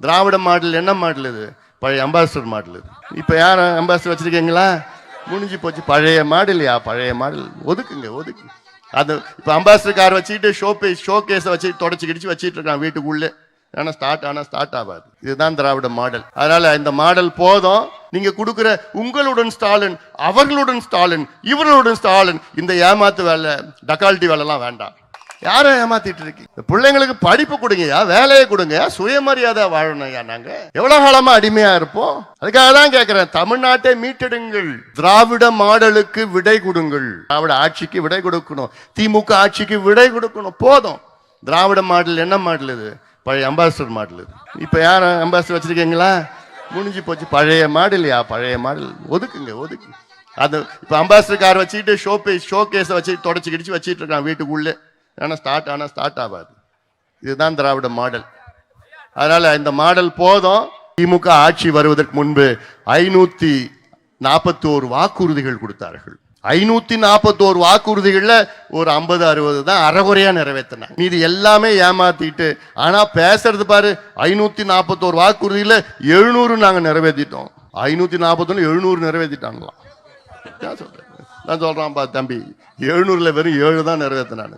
திராவிட model என்ன model இது? பழைய அம்பாசிடர் மாடல் இது. இப்ப யார் அம்பாசிடர் வச்சிருக்கீங்களா? முடிஞ்சு போச்சு. பழைய மாடல்யா, பழைய மாடல். ஒதுக்குங்க, ஒதுக்கு. அது இப்ப அம்பாசிடர் கார் வச்சுக்கிட்டு ஷோ கேஸை வச்சு தொடச்சு கிடிச்சு வச்சுட்டு இருக்கான் வீட்டுக்குள்ளே. ஆனா ஸ்டார்ட் ஆகாது. இதுதான் திராவிட மாடல். அதனால இந்த மாடல் போதும். நீங்க கொடுக்கிற உங்களுடன் ஸ்டாலின், அவர்களுடன் ஸ்டாலின், இவர்களுடன் ஸ்டாலின், இந்த ஏமாத்து வேலை, டக்கால்ட்டி வேலை எல்லாம் வேண்டாம். யாரை ஏமாத்திட்டு இருக்கீங்க? பிள்ளைங்களுக்கு படிப்பு கொடுங்கயா, வேலையை கொடுங்க, சுயமரியாதை வாழணும்யா. நாங்க எவ்வளவு காலமா அடிமையா இருப்போம்? அதுக்காக தான் கேட்கிறேன், தமிழ்நாட்டை மீட்டெடுங்கள். திராவிட மாடலுக்கு விடை கொடுங்கள். திராவிட ஆட்சிக்கு விடை கொடுக்கணும். திமுக ஆட்சிக்கு விடை கொடுக்கணும். போதும். திராவிட மாடல் என்ன மாடல் இது? பழைய அம்பாசிடர் மாடல் இது. இப்ப யார் அம்பாசிடர் வச்சிருக்கீங்களா? முடிஞ்சு போச்சு. பழைய மாடல்யா, பழைய மாடல். ஒதுக்குங்க, ஒதுக்கு. அது இப்ப அம்பாசிடர் கார் வச்சுக்கிட்டு ஷோ கேஸை வச்சு தொடச்சு கிடிச்சு வச்சுட்டு இருக்கான் வீட்டுக்குள்ளே. ஆனா ஸ்டார்ட் ஆகாது. இதுதான் திராவிட மாடல். அதனால இந்த மாடல் போதும். திமுக ஆட்சி வருவதற்கு முன்பு 541 வாக்குறுதிகள் கொடுத்தார்கள். 541 வாக்குறுதிகள்ல ஒரு 50-60 தான் அறகுறையா நிறைவேற்றினாங்க. மீது எல்லாமே ஏமாத்திட்டு. ஆனா பேசுறது பாரு, 541 வாக்குறுதியில 700 நாங்க நிறைவேற்றிட்டோம். 541 700 நிறைவேற்றிட்டாங்களாம். நான் சொல்றான் பா தம்பி, 700ல வெறும் 7 தான் நிறைவேற்றினாங்க.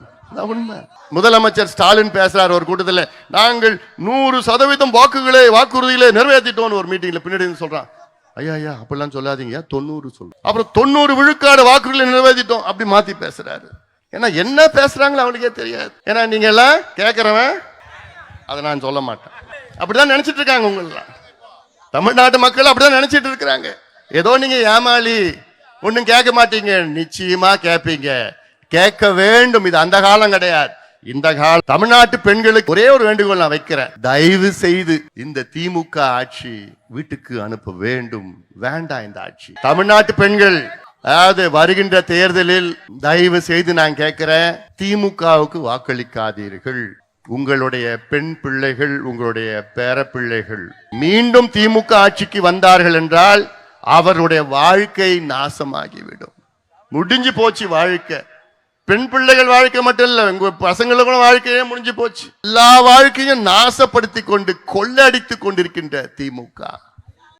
உண்மை. முதலமைச்சர் ஸ்டாலின் பேசுறாரு ஒரு கூட்டத்தில், நாங்கள் 100% வாக்குறுதிகளை நிறைவேற்றிட்டோம். ஒரு மீட்டிங்ல பின்னாடி சொல்றான், ஐயா அப்படிலாம் சொல்லாதீங்க, 90 சொல்லு. அப்புறம் 90 விழுக்காடு வாக்குறுதிகளை நிறைவேற்றிட்டோம் அப்படி மாத்தி பேசுறாரு. ஏன்னா என்ன பேசுறாங்களோ அவனுக்கே தெரியாது. ஏன்னா நீங்க எல்லாம் கேட்கறவன் அதை நான் சொல்ல மாட்டேன். அப்படிதான் நினைச்சிட்டு இருக்காங்க. உங்களெல்லாம் தமிழ்நாட்டு மக்கள் அப்படிதான் நினைச்சிட்டு இருக்கிறாங்க. ஏதோ நீங்க ஏமாளி, ஒன்னும் கேட்க மாட்டீங்க. நிச்சயமா கேட்பீங்க, கேட்க வேண்டும். இது அந்த காலம் கிடையாது, இந்த காலம். தமிழ்நாட்டு பெண்களுக்கு ஒரே ஒரு வேண்டுகோள் நான் வைக்கிறேன், தயவு செய்து இந்த திமுக ஆட்சி வீட்டுக்கு அனுப்ப வேண்டும். வேண்டாம் இந்த ஆட்சி. தமிழ்நாட்டு பெண்கள், அதாவது வருகின்ற தேர்தலில் தயவு செய்து நான் கேட்கிறேன், திமுகவுக்கு வாக்களிக்காதீர்கள். உங்களுடைய பெண் பிள்ளைகள், உங்களுடைய பேர பிள்ளைகள் மீண்டும் திமுக ஆட்சிக்கு வந்தார்கள் என்றால் அவருடைய வாழ்க்கை நாசமாகிவிடும். முடிஞ்சு போச்சு வாழ்க்கை. பெண் பிள்ளைகள் வாழ்க்கை மட்டும் இல்ல, உங்க பசங்களுக்கும் வாழ்க்கையே முடிஞ்சு போச்சு. எல்லா வாழ்க்கையும் நாசப்படுத்தி கொண்டு கொள்ளடித்துக் கொண்டிருக்கின்ற திமுக